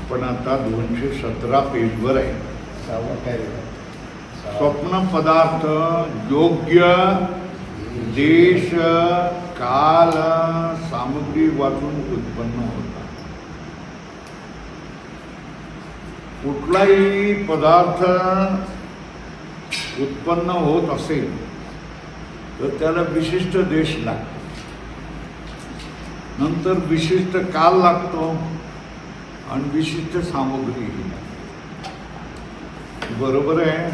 पण आता 217 पेजवर आहे. स्वप्न पदार्थ योग्य देश काल सामग्री वाचून उत्पन्न होतात. कुठलाही पदार्थ उत्पन्न होत असेल तर त्याला विशिष्ट देश लागतो, नंतर विशिष्ट काल लागतो आणि विशिष्ट सामग्रीही लागते. बरोबर आहे.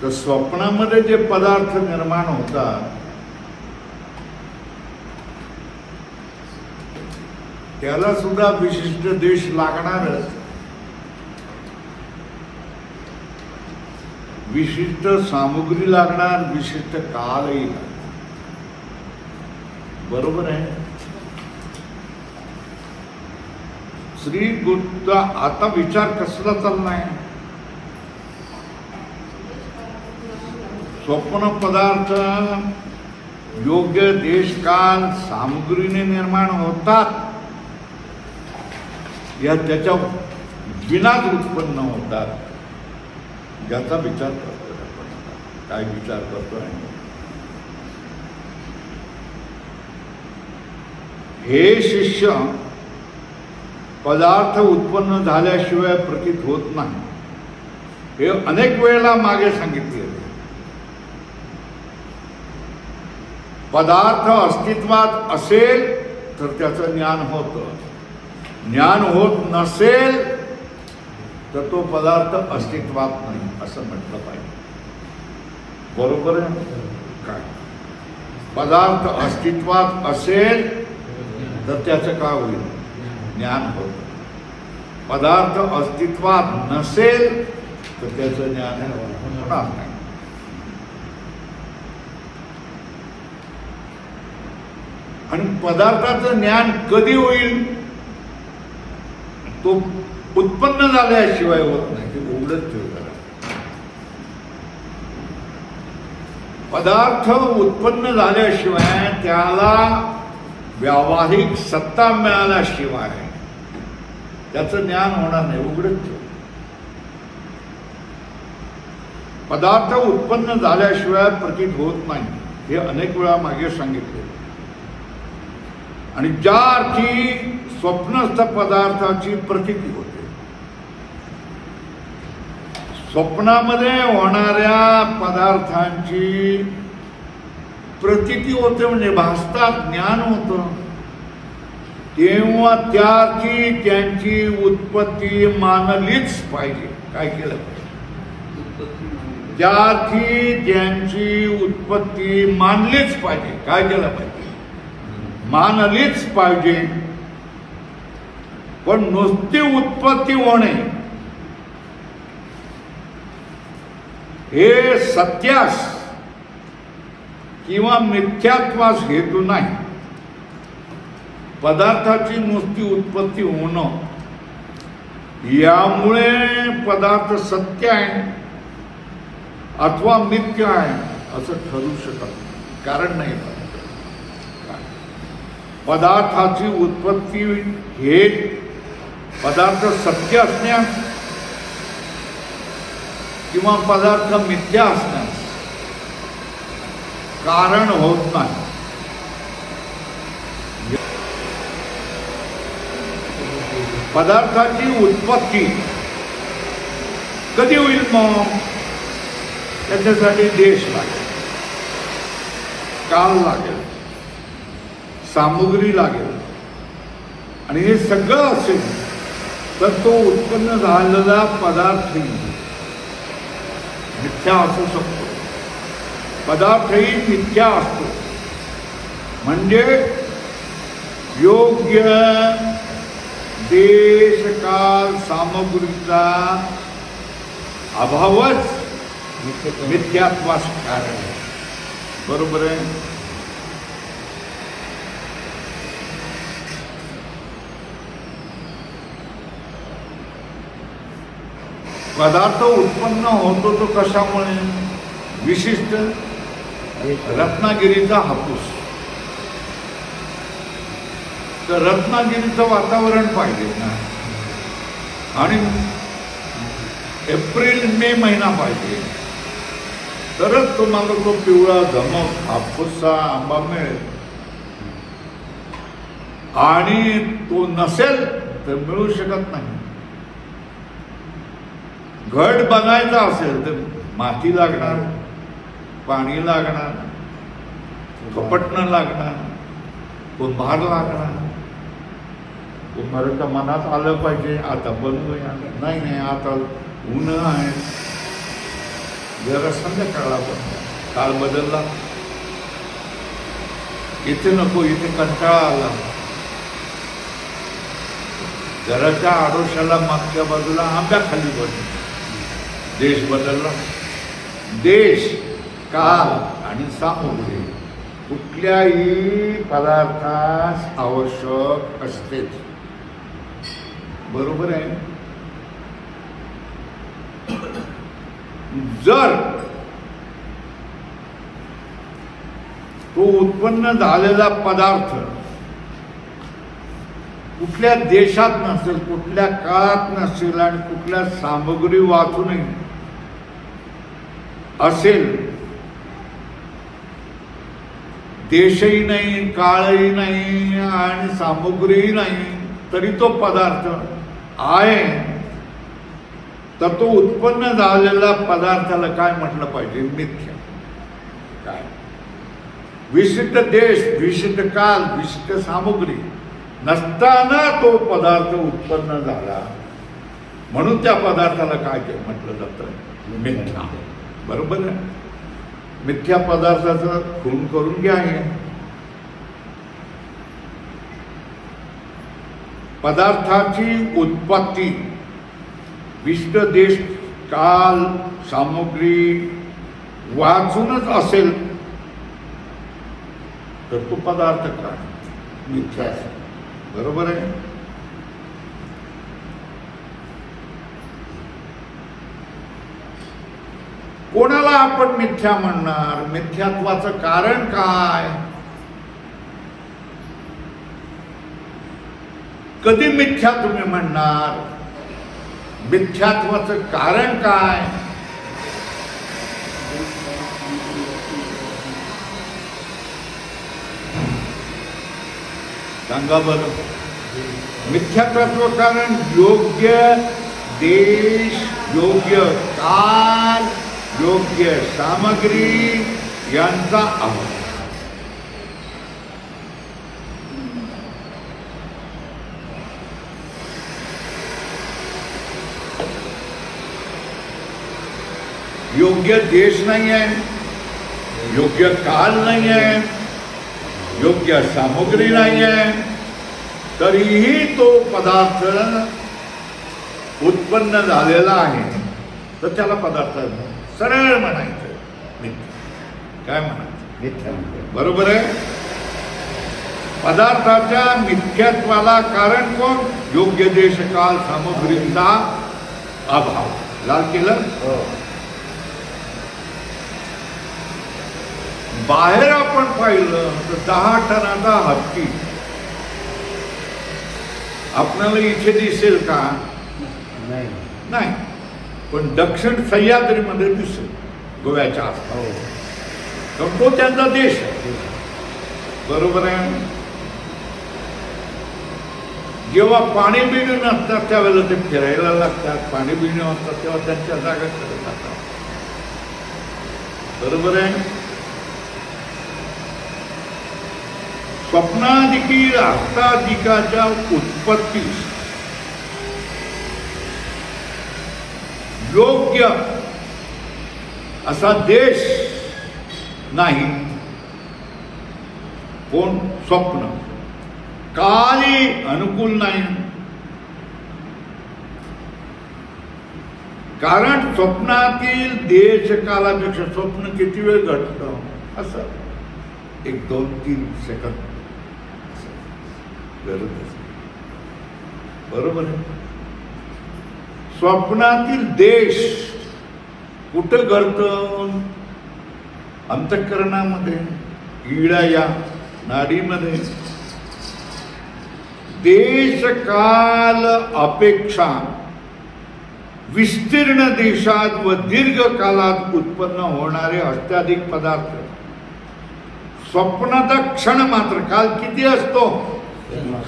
तर स्वप्नामध्ये जे पदार्थ निर्माण होतात त्याला सुद्धा विशिष्ट देश लागणारच, विशिष्ट सामग्री लागणार, विशिष्ट कालही लागणार. बरोबर आहे. श्री गुप्त आता विचार कसला चाललाय? स्वप्न पदार्थ योग्य देश काल सामग्रीने निर्माण होतात, या त्याच्या विनाच उत्पन्न होतात. याचा विचार करतोय आपण. काय विचार करतोय? हे शिष्य, पदार्थ उत्पन्न झाल्याशिवाय प्रतीत होत नाही हे अनेक वेळेला मागे सांगितले. पदार्थ अस्तित्वात असेल तर त्याचं ज्ञान होतं, ज्ञान होत नसेल तर तो पदार्थ अस्तित्वात नाही असं म्हटलं पाहिजे. बरोबर आहे काय? पदार्थ अस्तित्वात असेल तर त्याचं काय होईल? ज्ञान होतं. पदार्थ अस्तित्वात नसेल तर त्याचं ज्ञान होणार नाही. आणि पदार्थाचं ज्ञान कधी होईल? तो उत्पन्न झाल्याशिवाय होत नाही. ते उघडच ठेवतात. पदार्थ उत्पन्न झाल्याशिवाय, त्याला व्यावहारिक सत्ता मिळाल्याशिवाय त्याचं ज्ञान होणार नाही. उघडच ठेव. पदार्थ उत्पन्न झाल्याशिवाय प्रतीत होत नाही हे अनेक वेळा मागे सांगितले. आणि ज्या अर्थी स्वप्नस्थ पदार्थाची प्रतीती होते, स्वप्नामध्ये होणाऱ्या पदार्थांची प्रतीती होते म्हणजे भासतात, ज्ञान होतं, तेव्हा त्याची त्यांची उत्पत्ती मानलीच पाहिजे. काय केलं पाहिजे? त्याची त्यांची उत्पत्ती मानलीच पाहिजे. काय केलं पाहिजे? मानलीच पाहिजे. पण नुसती उत्पत्ती होणे हे सत्यास किंवा मिथ्यात्वास हेतू नाही. पदार्थाची नुसती उत्पत्ती होणं यामुळे पदार्थ सत्य आहे अथवा मिथ्य आहे असं ठरू शकत नाही. कारण नाही. पदार्थाची उत्पत्ती हे पदार्थ सत्य असण्यास किंवा पदार्थ मिथ्या असण्यास कारण होत नाही. पदार्थाची उत्पत्ती कधी होईल? मग त्याच्यासाठी देश लागेल, काल लागेल, सामग्री लागेल. आणि हे सगळं असेल तर तो उत्पन्न झालेला पदार्थही मिथ्या असू शकतो. पदार्थही मिथ्या असतो. म्हणजे योग्य देश काल सामग्रीचा अभावच मिथ्यात्वास कारण आहे. बरोबर आहे. पदार्थ उत्पन्न होतो तो कशामुळे? विशिष्ट रत्नागिरीचा हापूस. तर रत्नागिरीचं वातावरण पाहिजे ना. आणि एप्रिल मे महिना पाहिजे, तरच तुम्हाला तो पिवळा धमक हापूसचा आंबा मिळेल. आणि तो नसेल तर मिळू शकत नाही. घट बनायचा असेल तर माती लागणार, पाणी लागणार, कपटणं लागणार, कुंभार लागणार. कुंभाराच्या मनात आलं पाहिजे आता बनवूया. नाही नाही, आता ऊन आहे, जरा संध्याकाळला बनवा. काळ बदलला, इथे नको, इथे कंटाळा आला. घराच्या आडोशाला मागच्या बाजूला आंब्याखाली बनव. देश बदलला. देश, काळ आणि सामुग्री कुठल्याही पदार्थास आवश्यक असतेच. बरोबर आहे. जर तो उत्पन्न झालेला पदार्थ कुठल्या देशात नसेल, कुठल्या काळात नसेल आणि कुठल्या सामग्री वाचूनही असेल, देशही नाही, काळही नाही आणि सामग्रीही नाही, तरी तो पदार्थ आहे, तर तो उत्पन्न झालेला पदार्थाला काय म्हटलं पाहिजे? मिथ्या. काय? विशिष्ट देश, विशिष्ट काल, विशिष्ट सामग्री नसताना तो पदार्थ उत्पन्न झाला, म्हणून त्या पदार्थाला काय म्हटलं जातं? मिथ्या. बरोबर आहे. मिथ्या पदार्थाचं खून करून घ्या. हे पदार्थाची उत्पत्ती विशिष्ट देश, काल, सामग्री वाचूनच असेल तर तो पदार्थ काय? मिथ्या. बरोबर आहे. कोणाला आपण मिथ्या म्हणणार? मिथ्यात्वाचं कारण काय? कधी मिथ्या तुम्ही म्हणणार? मिथ्यात्वाचं कारण काय? सांगा बरं. मिथ्यात्व कारण योग्य देश, योग्य काल, योग्य सामग्री यांचा अभाव. योग्य देश नाही आहे, योग्य काल नाही आहे, योग्य सामग्री नाही आहे, तरीही तो पदार्थ उत्पन्न झालेला आहे, तर त्याला पदार्थ सरळ म्हणायचं मिथ्या. काय म्हणायचं? मिथ्या. बरोबर आहे. पदार्थाच्या मिथ्यात्वाला कारण कोण? योग्य देश, काल, सामग्रीचा अभाव. लाल केलं. बाहेर आपण पाहिलं तर 10 टनाचा हत्ती आपल्याला इथे दिसेल का? नाही. पण दक्षिण सह्याद्रीमध्ये दिसेल, गोव्याच्या आसपास. तर तो त्यांचा देश आहे. बरोबर आहे. जेव्हा पाणी बिणी नसतात त्यावेळेला ते फिरायला लागतात, पाणी बिणी असतात तेव्हा त्यांच्या जागा करत जातात. बरोबर आहे. स्वप्नादिकी हस्तादिकाच्या उत्पत्तीस योग्य असा देश नाही. कोण? स्वप्न. कालही अनुकूल नाही, कारण स्वप्नातील देश कालापेक्षा स्वप्न किती वेळ घडतं? असं 1, 2, 3 सेकंद गरज असते. बरोबर आहे. स्वप्नातील देश कुठं घडतं? अंतःकरणामध्ये, ईडा या नाडीमध्ये. देश काल अपेक्षा विस्तीर्ण देशात व दीर्घ कालात उत्पन्न होणारे अत्याधिक पदार्थ स्वप्नाचा क्षण मात्र, काल किती असतो?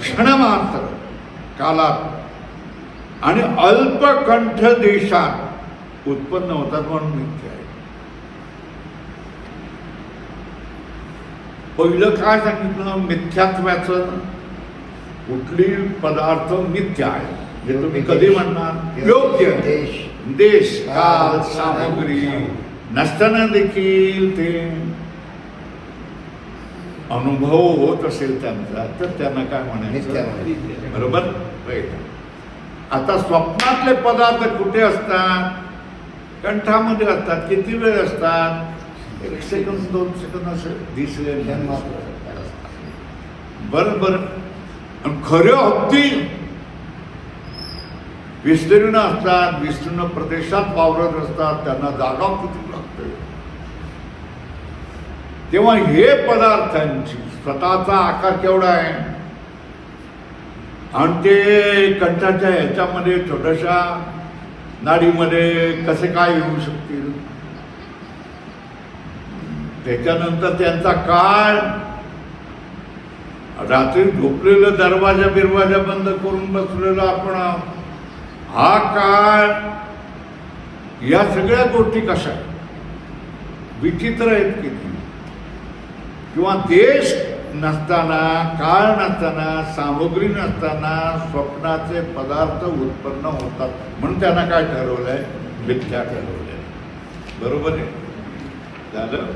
क्षण मात्र कालात आणि अल्पकंठ देशात उत्पन्न होतात म्हणून मिथ्या आहे. पहिलं काय सांगितलं? मिथ्यात्वाचं. कुठली पदार्थ मिथ्या आहे हे तुम्ही कधी म्हणणार? योग्य देश काल सामग्री नसताना देखील ते अनुभव होत असेल त्यांचा, तर त्यांना काय म्हणायचं? बरोबर. आता स्वप्नातले पदार्थ कुठे असतात? कंठामध्ये असतात. किती वेळ असतात? 1 सेकंद 2 सेकंद असं दिसले. बरोबर. खऱ्या हत्ती विस्तीर्ण असतात, विस्तीर्ण प्रदेशात वावरत असतात, त्यांना जागा किती लागते. तेव्हा हे पदार्थांची स्वतःचा आकार केवढा आहे आणि ते कंठाच्या ह्याच्यामध्ये छोट्याशा नाडीमध्ये कसे काय येऊ शकतील. त्याच्यानंतर त्यांचा काळ, रात्री झोपलेलं दरवाजा बिरवाजा बंद करून बसलेलं आपण, हा काळ, या सगळ्या गोष्टी कशा विचित्र आहेत की नाही. किंवा देश नसताना, काळ नसताना, सामग्री नसताना स्वप्नाचे पदार्थ उत्पन्न होतात म्हणून त्यांना काय ठरवलंय? मिथ्या ठरवलंय. बरोबर आहे. झालं.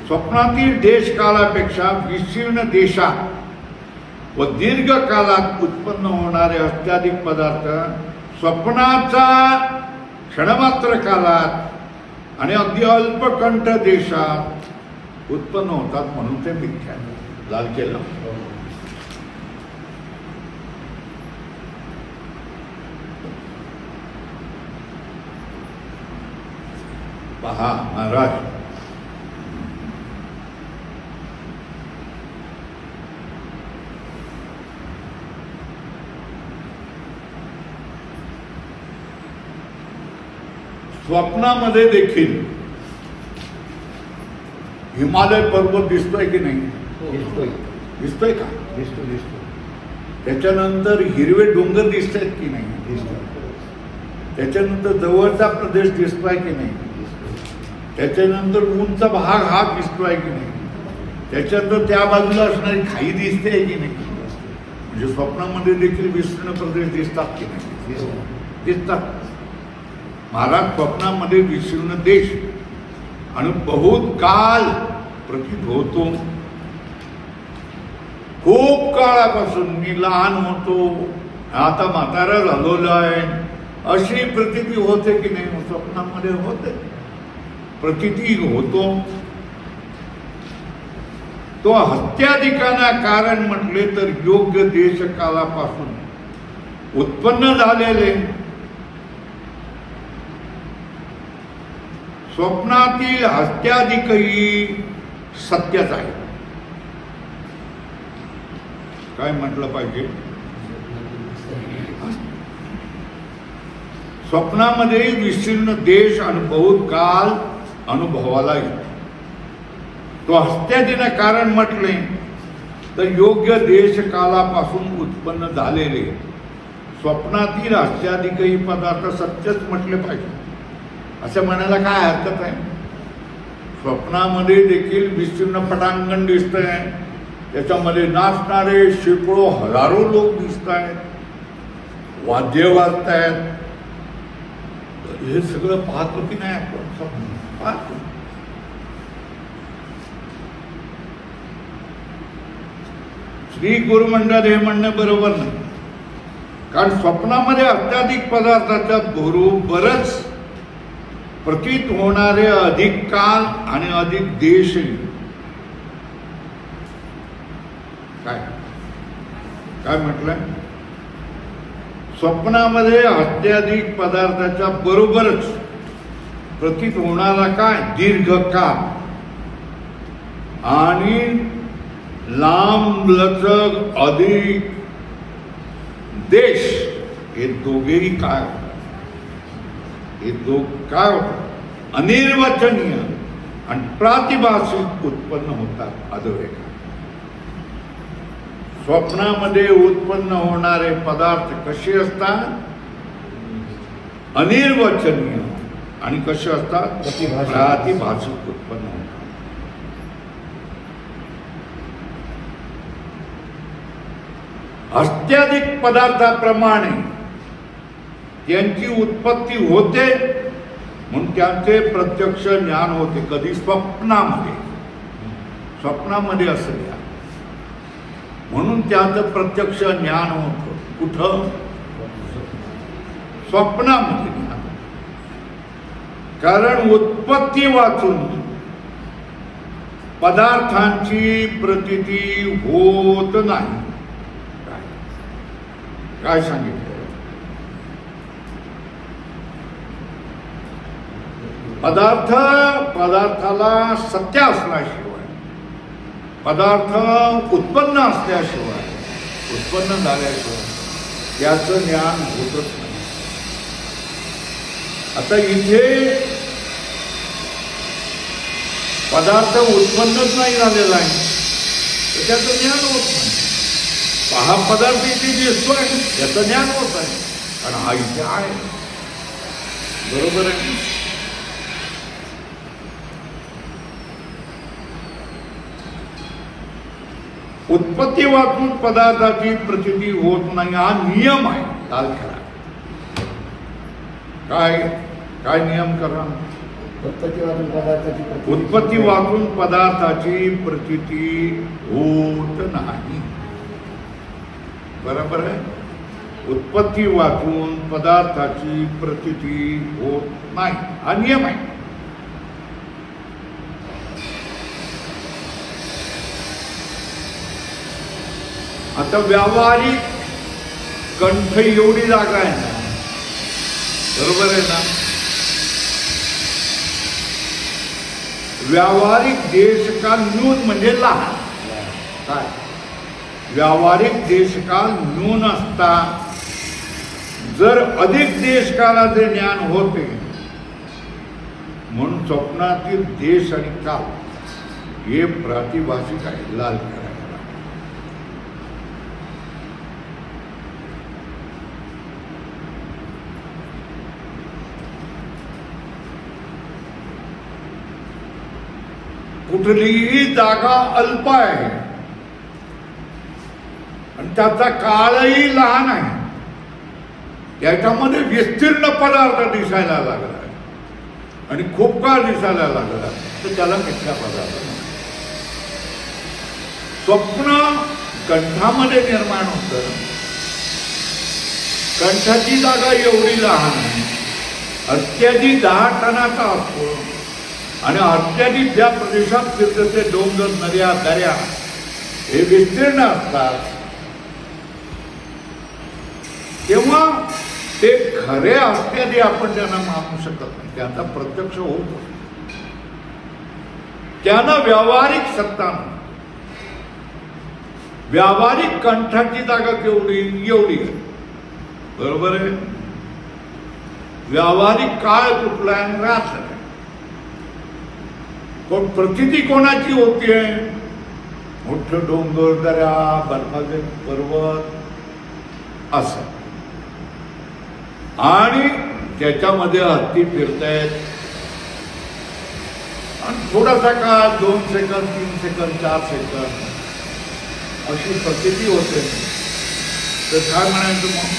स्वप्नातील देश कालापेक्षा विस्तीर्ण देशात व दीर्घ कालात उत्पन्न होणारे अत्याधिक पदार्थ स्वप्नाचा क्षणमात्र कालात आणि अगदी अल्पकंठ देशात उत्पन्न होतात म्हणून ते मिथ्या. लाल केलं. पहा महाराज, स्वप्नामध्ये देखील हिमालय पर्वत दिसतोय की नाही? दिसतोय का? दिसतो. त्याच्यानंतर हिरवे डोंगर दिसत आहेत की नाही? त्याच्यानंतर जवळचा प्रदेश दिसतोय की नाही? त्याच्यानंतर उंच भाग हा दिसतोय की नाही? त्याच्यानंतर त्या बाजूला असणारी खाई दिसते की नाही? म्हणजे स्वप्नामध्ये देखील विस्तीर्ण प्रदेश दिसतात की नाही? दिसतात. महाराज, स्वप्नामध्ये विस्तीर्ण देश आणि बहुत काल प्रतीत होतो. खूप काळापासून मी लहान होतो, आता म्हातारा झालेलो आहे, अशी प्रतीती होते की नाही? स्वप्नामध्ये होते, प्रतीती होतो. तो हत्याधिकांना कारण म्हटले तर योग्य देश कालापासून उत्पन्न झालेले स्वप्नातील हत्याधिकही सत्यच आहे. काय म्हटलं पाहिजे? स्वप्नामध्ये विस्तीर्ण देश आणि बहुत काल अनुभवाला येतो. तो हत्यादीनं कारण म्हटले तर योग्य देश कालापासून उत्पन्न झालेले स्वप्नातील हत्याधिकही पदार्थ सत्यच म्हटले पाहिजे. असं म्हणायला काय हरकत आहे? स्वप्नामध्ये देखील विस्तीर्ण पटांगण दिसतंय, त्याच्यामध्ये नाचणारे शेकडो हजारो लोक दिसत आहेत, वाद्य वाजतायत. हे सगळं पाहतो की नाही आपण? पाहतो. श्री गुरुमंडळ हे म्हणणं बरोबर नाही. कारण स्वप्नामध्ये अत्याधिक पदार्थाच्या बरोबरच प्रतीत होणारे अधिक काल आणि अधिक देशही. काय काय म्हटलंय? स्वप्नामध्ये अत्याधिक पदार्थाच्या बरोबरच प्रतीत होणारा काय? दीर्घकाळ आणि लांब लचक अधिक देश हे दोघेही काय होतात? हे काय होतात? अनिर्वचनीय आणि प्रातिभाषिक उत्पन्न होतात अधोरेखा. स्वप्नामध्ये उत्पन्न होणारे पदार्थ कसे असतात? अनिर्वचनीय आणि कसे असतात? प्रातिभाषिक उत्पन्न होतात. अत्याधिक पदार्थाप्रमाणे त्यांची उत्पत्ती होते म्हणून त्यांचे प्रत्यक्ष ज्ञान होते. कधी? स्वप्नामध्ये. स्वप्नामध्ये असं घ्या, म्हणून त्याचं प्रत्यक्ष ज्ञान होतं. कुठं? स्वप्नामध्ये ज्ञान. कारण उत्पत्ती वाचून पदार्थांची प्रतीती होत नाही. काय सांगितलं? पदार्थाला सत्य असल्याशिवाय, पदार्थ उत्पन्न असल्याशिवाय, उत्पन्न झाल्याशिवाय त्याचं ज्ञान होतच नाही. आता इथे पदार्थ उत्पन्नच नाही झालेला आहे तर त्याचं ज्ञान होत नाही. हा पदार्थ इथे दिसतोय याचं ज्ञान होत आहे कारण हा इथे आहे. बरोबर आहे. उत्पत्ती वाचून पदार्थाची प्रतीती होत नाही हा नियम आहे. लाल करा. काय काय नियम करा? उत्पत्ती वाचून पदार्थाची प्रतीती होत नाही. बरोबर आहे. उत्पत्ती वाचून पदार्थाची प्रतीती होत नाही हा नियम आहे. आता व्यावहारिक कंठ एवढी जागा आहे ना, बरोबर आहे ना. व्यावहारिक देशकाल न्यून म्हणजे लहान. काय? व्यावहारिक देशकाल न्यून असता जर अधिक देशकालाचे ज्ञान होते म्हणून स्वप्नातील देश आणि काल हे प्रातिभाषिक आहे. लाल करायला कुठलीही जागा अल्प आहे आणि त्याचा काळही लहान आहे. त्याच्यामध्ये विस्तीर्ण पदार्थ दिसायला लागला आणि खूप काळ दिसायला लागला तर त्याला मिथ्या पदार्थ. स्वप्न कंठामध्ये निर्माण होतं. कंठाची जागा एवढी लहान आहे, अत्याधिक 10 टनाचा असतो आणि अत्याधिक ज्या प्रदेशात फिरतं ते डोंगर, नद्या, दऱ्या हे विस्तीर्ण असतात. तेव्हा ते खरे असल्याने आपण त्यांना मानू शकत नाही. त्यांचा प्रत्यक्ष होतो. त्यांना व्यावहारिक सत्ता नाही. व्यावहारिक कंठाची जागा केवढी? एवढी आहे. बरोबर आहे. व्यावहारिक काळ कुठला आहे? रात्र. पण प्रतीती कोणाची होतीये? मोठं डोंगर, दऱ्या, बर्फाचे पर्वत असं आणि त्याच्यामध्ये हत्ती फिरतायत आणि थोडासा काळ 2 सेकंद, 3 सेकंद, 4 सेकंद अशी प्रतीती होते. तर काय म्हणायचं मग?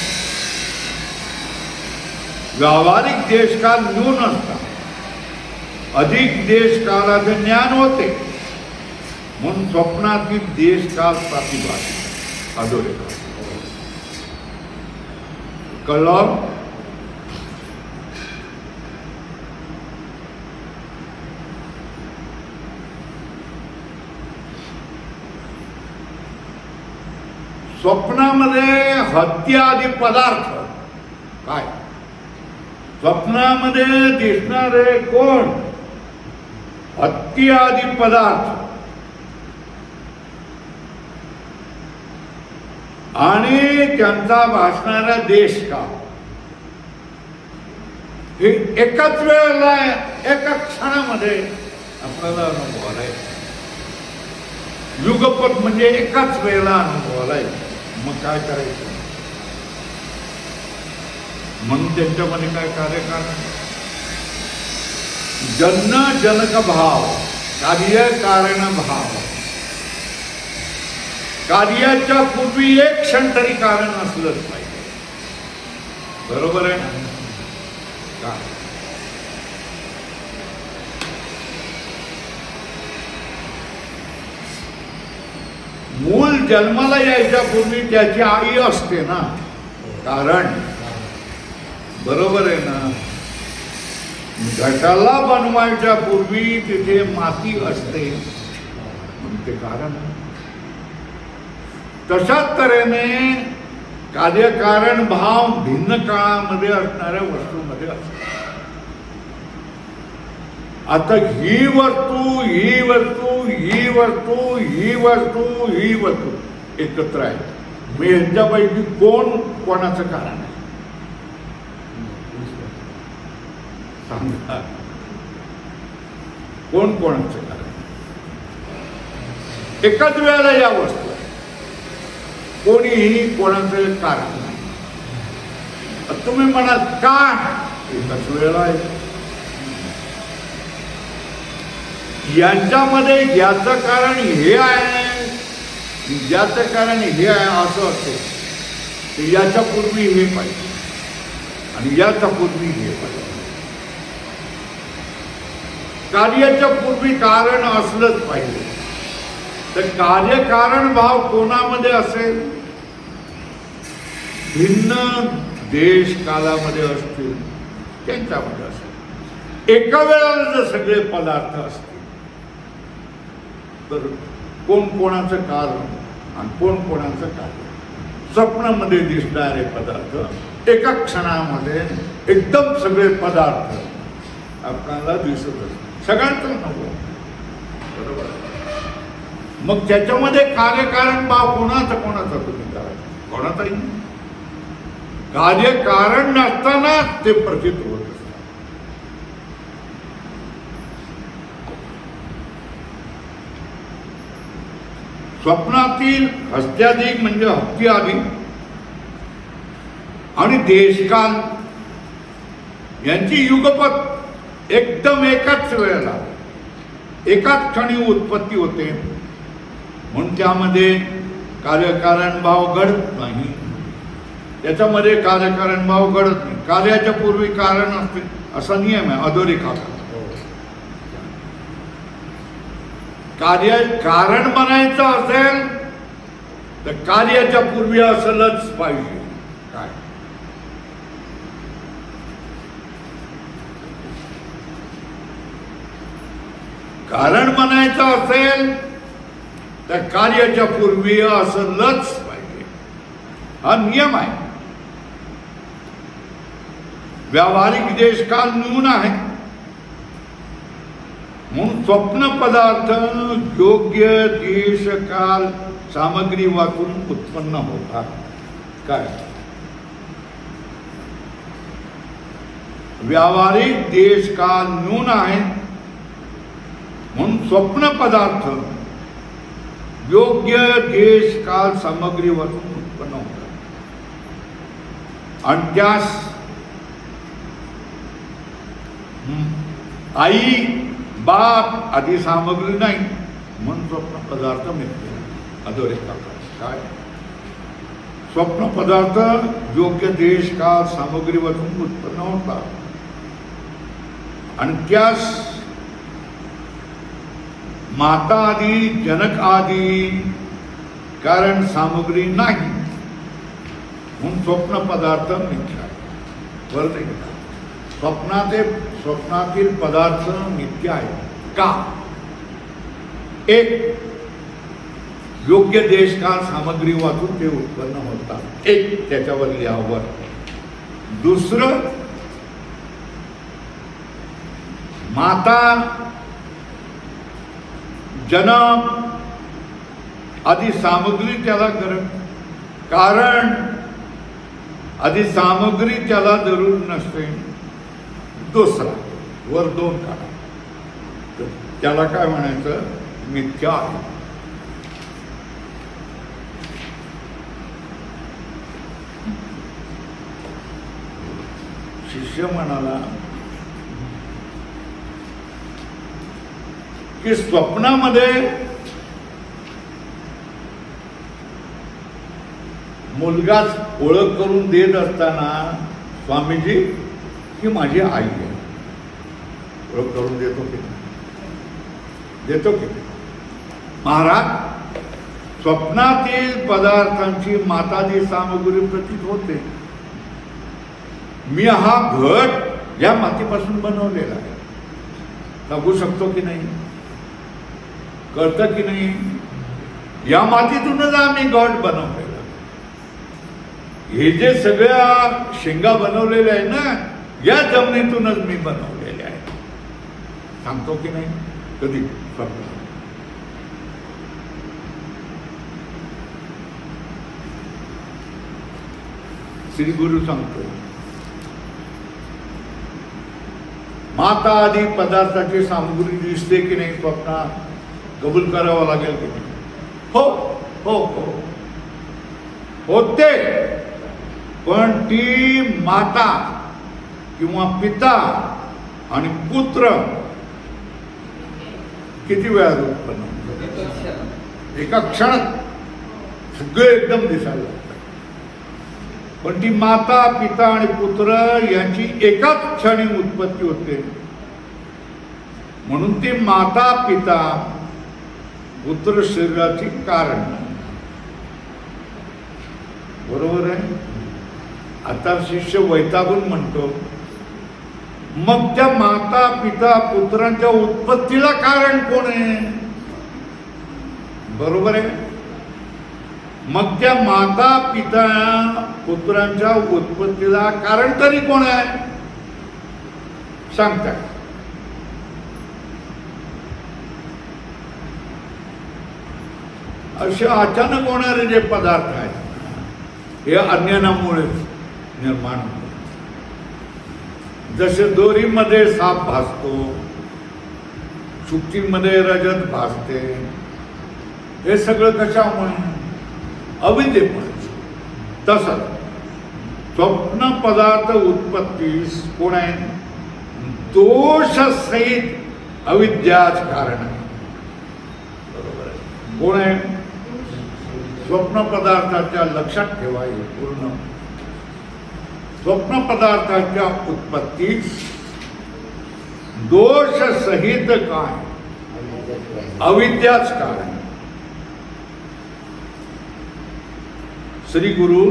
व्यावहारिक देशकाल न्यून असतात, अधिक देशकालाचे ज्ञान होते म्हणून स्वप्नातील देशकाल प्रातिभाषिक अधोरेखा. कळलं? स्वप्नामध्ये हत्ती आदी पदार्थ काय? स्वप्नामध्ये दिसणारे कोण? हत्ती आदी पदार्थ आणि त्यांचा भासणारा देश काळ हे एकाच वेळेला एका क्षणामध्ये आपल्याला अनुभवाला आहे. युगपत म्हणजे एकाच वेळेला अनुभवाला आहे. मग काय करायचं? म्हणून त्यांच्यामध्ये काय कार्यकारण जन्म जनक भाव, कार्य कारण भाव. कार्याच्या पूर्वी एक क्षण तरी कारण असलंच पाहिजे. बरोबर आहे ना? का मूल जन्माला यायच्या पूर्वी त्याची आई असते ना, कारण. बरोबर आहे ना? घटाला बनवायच्या पूर्वी तिथे माती असते म्हणून ते कारण. तशाच तऱ्हेने कार्यकारण भाव भिन्न काळामध्ये असणाऱ्या वस्तूमध्ये असतो. आता ही वस्तू, ही वस्तू, ही वस्तू, ही वस्तू, ही वस्तू एकत्र आहे. मी यांच्यापैकी कोण कोणाचं कारण आहे सांगा? कोण कोणाचं कारण? एकाच वेळेला या वस्तू कोणीही कोणाचं कारण नाही. तुम्ही म्हणाल का? एकाच वेळेला आहे. यांच्यामध्ये याचं कारण हे आहे, ज्याचं कारण हे आहे असं असेल याच्या पूर्वी हे पाहिजे आणि याच्या पूर्वी हे पाहिजे. कार्याच्या पूर्वी कारण असलंच पाहिजे. तर कार्यकारण भाव कोणामध्ये असेल? भिन्न देश कालामध्ये असतील त्यांच्यामध्ये असेल. एका वेळेला जर सगळे पदार्थ असतील तर कोण कोणाचं कारण आणि कोण कोणाचं कार्य. स्वप्नामध्ये दिसणारे पदार्थ एका क्षणामध्ये एकदम सगळे पदार्थ आपल्याला दिसत असतात. सगळ्यांचं नव्हतं. बरोबर. मग त्याच्यामध्ये कार्यकारण भाव कोणाचा कोणाचा तुम्ही करायचा? कोणाचाही नाही. कार्यकारण नसताना ते प्रतीत होत असतात. स्वप्नातील हस्त्याधिक म्हणजे हत्ती आधी आणि देशकाल यांची युगपत एकदम एकाच वेळेला एकाच क्षणी उत्पत्ती होते. म्हणून त्यामध्ये कार्यकारण भाव घडत नाही. त्याच्यामध्ये कार्यकारण भाव घडत नाही. कार्याच्या पूर्वी कारण असते असा नियम आहे अधोरेखाचा. कार्य कारण बनायचं असेल तर कार्याच्या पूर्वी असलंच पाहिजे. काय कारण बनायचं असेल तर कार्याच्या पूर्वी असलंच पाहिजे. हा नियम आहे. व्यावहारिक देशकाल न्यून आहे म्हणून स्वप्न पदार्थ योग्य देश काल सामग्री वाचून उत्पन्न होतात. काय व्यावहारिक देश काल न्यून आहे म्हणून स्वप्न पदार्थ योग्य देश काल सामग्री वाचून उत्पन्न होतात. आणि त्यास आई बाप आदी सामग्री नाही म्हणून स्वप्न पदार्थ मिळते. अधोरेखा काय स्वप्न पदार्थ योग्य देश काल सामग्री वाचून उत्पन्न होतात. आणि त्यास माता आदी जनक आदी कारण सामग्री नाही म्हणून स्वप्न पदार्थ मिथ्या. बरोबर. स्वप्नातील पदार्थ मिथ्या आहे. का? एक योग्य देश काल सामग्री वाचून ते उत्पन्न होतात. एक त्याच्यावर यावर. दुसरं माता जनक आदी सामग्री त्याला गरज कारण आधी सामग्री त्याला जरूर नसते. दुसरा वर 2 काढा, त्याला काय म्हणायचं? मिथ्या आहे. शिष्य म्हणाला की स्वप्नामध्ये मुलगाच ओळख करून देत असताना स्वामीजी ही माझी आई आहे ओळख करून देतो की देतो की महाराज? स्वप्नातील पदार्थांची मातादी सामग्री प्रतीत होते. मी हा घट या मातीपासून बनवलेला आहे. बघू शकतो की नाही? कळतं की नाही? या मातीतूनच आम्ही घट बनवलेला. हे जे सगळ्या शेंगा बनवलेल्या आहे ना, या जमिनीतूनच मी बनवलेले आहे. सांगतो की नाही? कधी? श्री गुरु सांगतो, माता आदी पदार्थाची सामग्री दिसते की नाही स्वप्नात? कबूल करावं लागेल की नाही? हो हो हो होते. पण ती माता किंवा पिता आणि पुत्र किती वेळात उत्पन्न होतं? एका क्षणात सगळे एकदम दिसायला लागतात. पण ती माता, पिता आणि पुत्र यांची एकाच क्षणी उत्पत्ती होते. म्हणून ती माता, पिता, पुत्र शरीराची कारण. बरोबर आहे? आता शिष्य वैतागून म्हणतो, मग त्या माता, पिता, पुत्रांच्या उत्पत्तीला कारण कोण आहे? बरोबर आहे? मग त्या माता, पिता, पुत्रांच्या उत्पत्तीला कारण तरी कोण आहे? सांगता. असे अचानक होणारे जे पदार्थ आहेत हे अज्ञानामुळेच निर्माण होते. जसे दोरीमध्ये साप भासतो, चुकीमध्ये रजत भासते, हे सगळं कशामुळे? अविद्येमुळे. तसंच स्वप्न पदार्थ उत्पत्तीस कोण आहे? दोषसहित अविद्याच कारण आहे. बरोबर आहे? कोण आहे? स्वप्न पदार्थाच्या लक्षात ठेवा, हे पूर्ण स्वप्न पदार्थाच्या उत्पत्तीस दोष सहित काय? अविद्याच कारण. श्री गुरु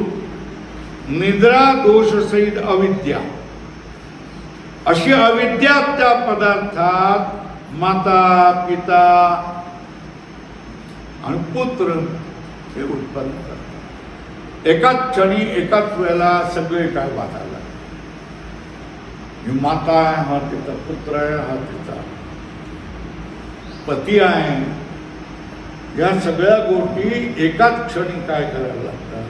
निद्रा दोष सहित अविद्या, अशी अविद्या त्या पदार्थात माता, पिता आणि पुत्र हे उत्पन्न करतात. एकाच क्षणी एकाच वेळेला सगळे काय वाटायला. ही माता आहे, हा तिचा पुत्र आहे, हा तिचा पती आहे. या सगळ्या गोष्टी एकाच क्षणी काय करायला लागतात?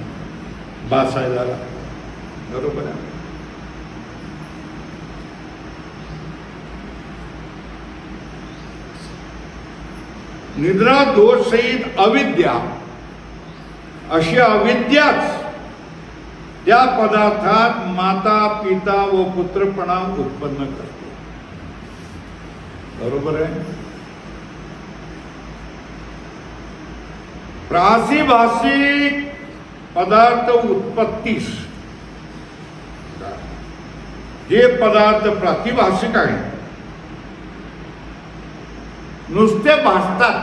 भासायला लागतात. बरोबर आहे? निद्रा दोष सहित अविद्या, अशी अविद्याच त्या पदार्थात माता, पिता व पुत्रपणा उत्पन्न करते. बरोबर आहे? प्रातिभाषिक पदार्थ उत्पत्तीस, जे पदार्थ प्रातिभाषिक आहे, नुसते भासतात,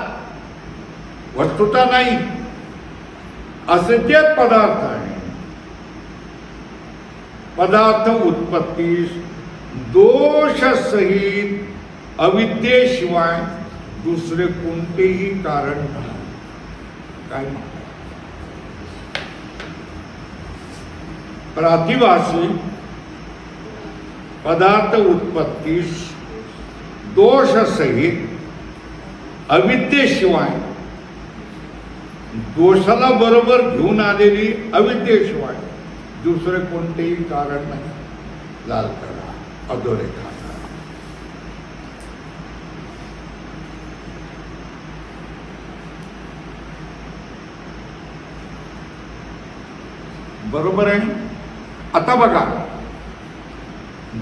वस्तुता नाही, असे जे पदार्थ आहे, पदार्थ उत्पत्तीस दोषसहित अविद्येशिवाय दुसरे कोणतेही कारण नाही. काय प्रातिभाषिक पदार्थ उत्पत्तीस दोषसहित अविद्येशिवाय दोषाला बरोबर घेऊन आलेली अविद्येशिवाय दुसरे कोणतेही कारण नाही. लाल करा, अधोरेखा करा. बरोबर आहे. आता बघा,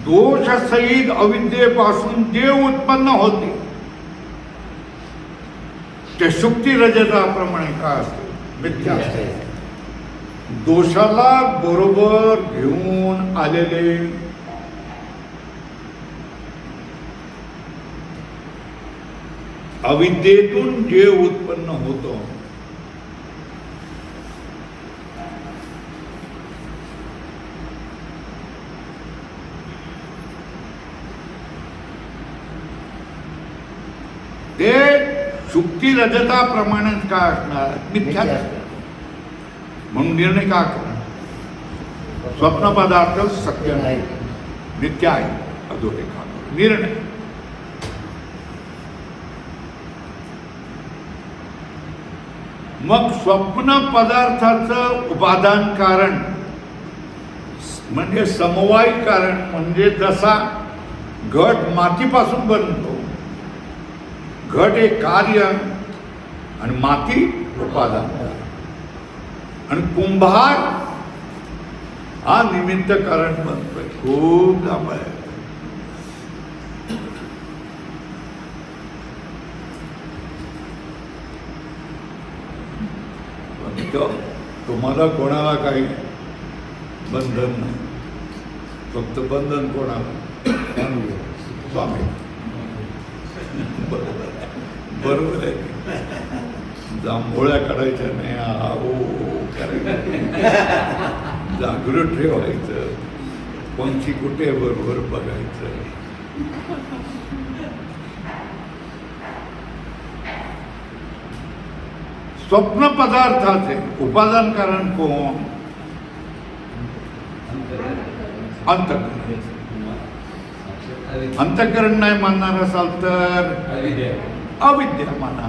दोषसहित अविद्येपासून जे उत्पन्न होते ते शुक्ती रजताप्रमाणे काय असते? मिथ्या असते. दोषाला बरोबर घेऊन आलेले अविद्येतून जे उत्पन्न होतं ते शुक्ती रजताप्रमाणेच काय असणार? मिथ्या. म्हणून निर्णय का करा? स्वप्न पदार्थ सत्य नाही, मिथ्या आहे, अधोरेखा. निर्णय मग स्वप्न पदार्थाचं उपादान कारण म्हणजे समवायी कारण, म्हणजे जसा घट मातीपासून बनतो, घट हे कार्य आणि माती उपादान, आणि कुंभार हा निमित्त कारण बनतोय. खूप लांब आहे. तुम्हाला कोणाला काही बंधन नाही, फक्त बंधन कोणाला? स्वामी. बरोबर आहे. जांभोळ्या काढायच्या नाही, करायचं, जागृत ठेवायचं, कोणची कुठे बरोबर बघायचं. स्वप्न पदार्थाचे उपादान कारण कोण? अंतःकरण. अंतःकरण नाही मानणार असाल तर अविद्या माना.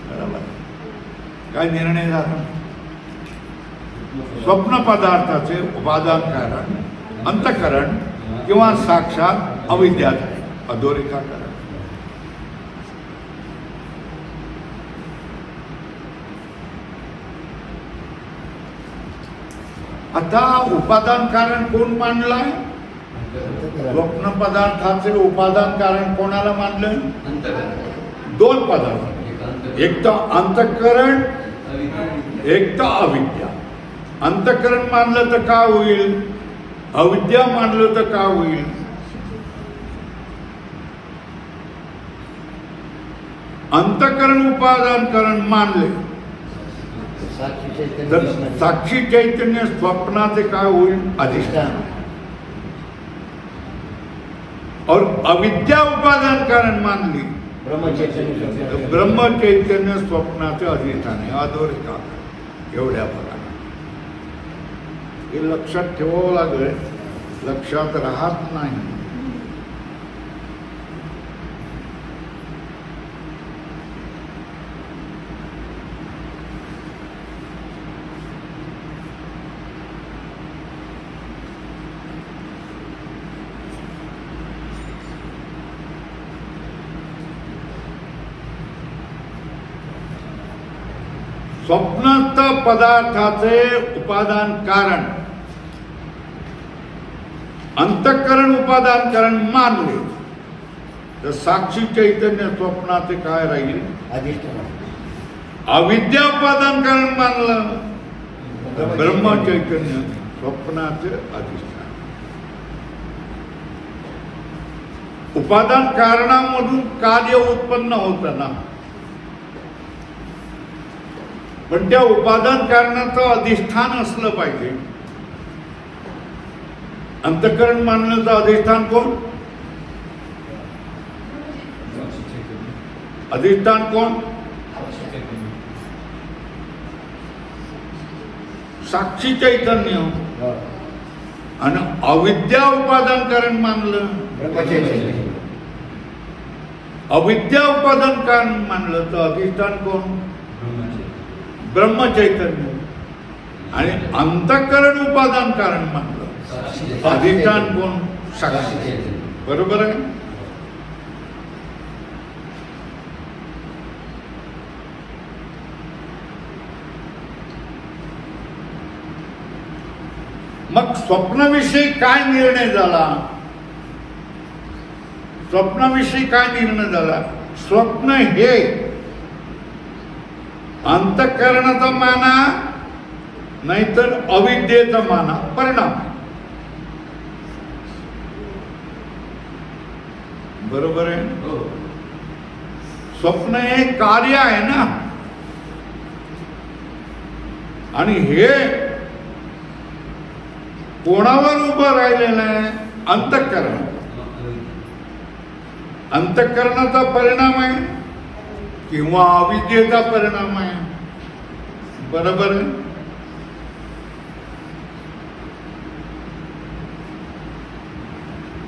बरोबर. काय निर्णय झाला? स्वप्न पदार्थाचे उपादान कारण अंतःकरण किंवा साक्षात अविद्या, अधोरेखा करण. आता उपादान कारण कोण मानलाय? स्वप्न पदार्थाचे उपादान कारण कोणाला मानलं? दोन पदार्थ, एक तर अंतःकरण, एक तर अविद्या. अंतःकरण मानलं तर काय होईल? अविद्या मानलं तर काय होईल? अंतःकरण उपादान कारण मानले तर साक्षी चैतन्य स्वप्नाचे काय होईल? अधिष्ठान. और अविद्या उपादान कारण मानली ब्रह्म चैतन्य स्वप्नाचे अधिष्ठान आहे, अधोरेखा. एवढ्या प्रकारे हे लक्षात ठेवावं लागेल, लक्षात राहत नाही. स्वप्नस्थ पदार्थाचे उपादान कारण अंतःकरण उपादान कारण मानले तर साक्षी चैतन्य स्वप्नाचे काय राहील? अधिष्ठान. अविद्या उपादान कारण मानलं तर ब्रह्म चैतन्य स्वप्नाचे अधिष्ठान. उपादान कारणामधून कार्य उत्पन्न होतं ना, पण त्या उपादान कारणाचं अधिष्ठान असलं पाहिजे. अंतःकरण मानण्याचं अधिष्ठान कोण? अधिष्ठान कोण? साक्षी चैतन्य. आणि अविद्या उपादान कारण मानलं, अविद्या उपादान कारण मानलं तर अधिष्ठान कोण? ब्रह्मचैतन्य. आणि अंतःकरण उपादान कारण म्हटलं, अधिष्ठान कोण? साक्षी. बरोबर आहे. मग स्वप्नाविषयी काय निर्णय झाला? स्वप्नाविषयी काय निर्णय झाला? स्वप्न हे अंतःकरणाचा माना नाहीतर अविद्येचा माना परिणाम. बरोबर आहे. स्वप्न हे कार्य आहे ना, आणि हे कोणावर उभं राहिलेलं आहे? अंतःकरण. अंतःकरणाचा परिणाम आहे किंवा अविद्येचा परिणाम आहे. बरोबर आहे.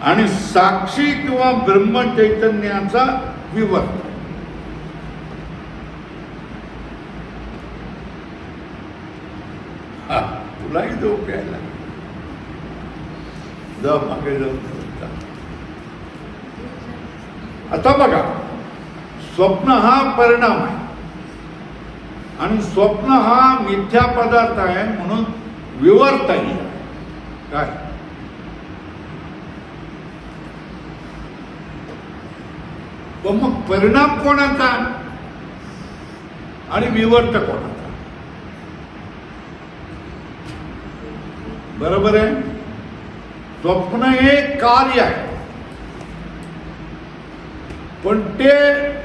आणि साक्षी किंवा ब्रह्मचैतन्याचा विवर्त. तुलाही झोप यायला जा, मागे जाऊ. आता बघा, स्वप्न हा परिणाम आहे आणि स्वप्न हा मिथ्या पदार्थ आहे म्हणून विवर्तही आहे. काय? पण मग परिणाम कोणाचा आणि विवर्त कोणाचा? बरोबर आहे. स्वप्न हे कार्य आहे, पण ते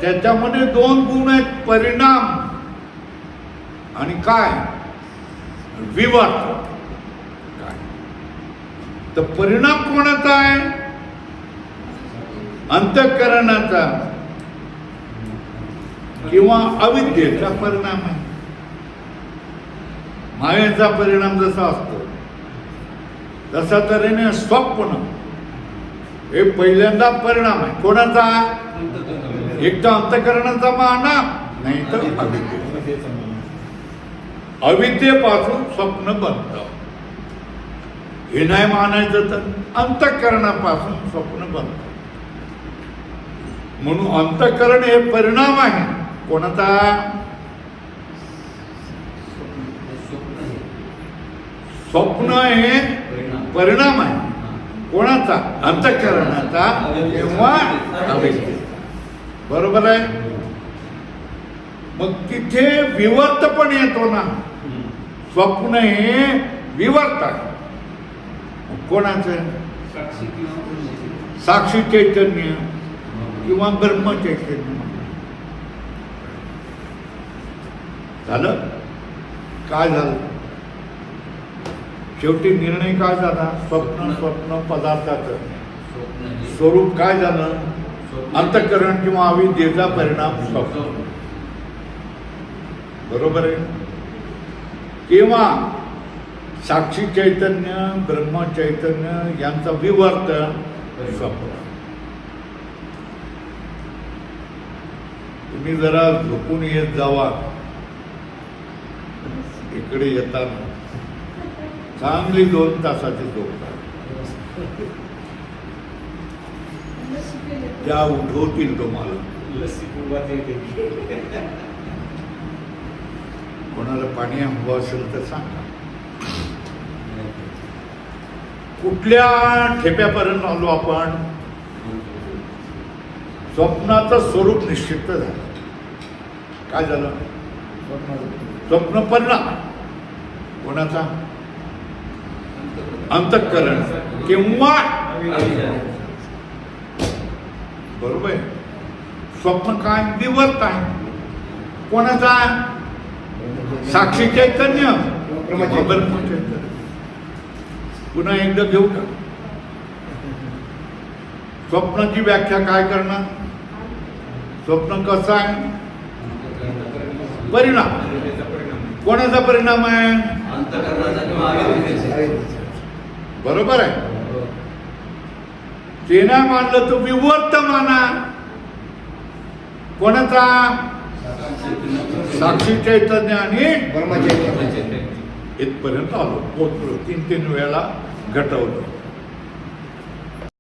त्याच्यामध्ये दोन गुण आहेत, परिणाम आणि काय? विवर्त. काय? तर परिणाम कोणाचा आहे? अंतःकरणाचा किंवा अविद्येचा परिणाम आहे. मायेचा परिणाम जसा असतो तसा तऱ्हेने स्वप्न हे पहिल्यांदा परिणाम आहे. कोणाचा? एक तर अंतःकरणाचा माना, नाही तर अविद्येचा. अविद्येपासून स्वप्न बनतं. हे नाही मानायचं तर अंतःकरणापासून स्वप्न बनतं. म्हणून अंतःकरण हे परिणाम आहे. कोणाचा? स्वप्न हे परिणाम आहे. कोणाचा? अंतःकरणाचा किंवा अविद्येचा. बरोबर आहे. मग तिथे विवर्त पण येतो ना. स्वप्न हे विवर्त आहे. कोणाचं? साक्षी चैतन्य किंवा ब्रह्मचैतन्य. झालं. काय झालं? शेवटी निर्णय काय झाला? स्वप्न पदार्थाचं स्वरूप काय झालं? अंतःकरण किंवा अविद्येचा परिणाम स्वप्न. बरोबर आहे. किंवा साक्षी चैतन्य ब्रह्मचैतन्य यांचा विवर्त स्वप्न. तुम्ही जरा झोपून येत जावा. इकडे येताना चांगली 2 तासाची झोप त्या उठवतील तुम्हाला. कोणाला पाणी हवं असेल तर सांगा. कुठल्या ठेप्यापर्यंत आलो आपण? स्वप्नाचं स्वरूप निश्चित झालं. काय झालं? स्वप्न परिणाम. कोणाचा? अंतःकरण किंवा बरोबर आहे. स्वप्न काय? विवर्त आहे. कोणाचा? साक्षी चैतन्य ब्रह्मचैतन्य. पुन्हा एकदा घेऊ का? स्वप्नाची व्याख्या काय करणार? स्वप्न कसं आहे? परिणाम. कोणाचा परिणाम आहे? बरोबर आहे. ते नाही मानलं तर विवर्त माना. कोणाचा? साक्षी चैतन्य आणि ब्रह्मचैतन्य. इथपर्यंत आलो, पोचलो. 3 वेळा घटवलं.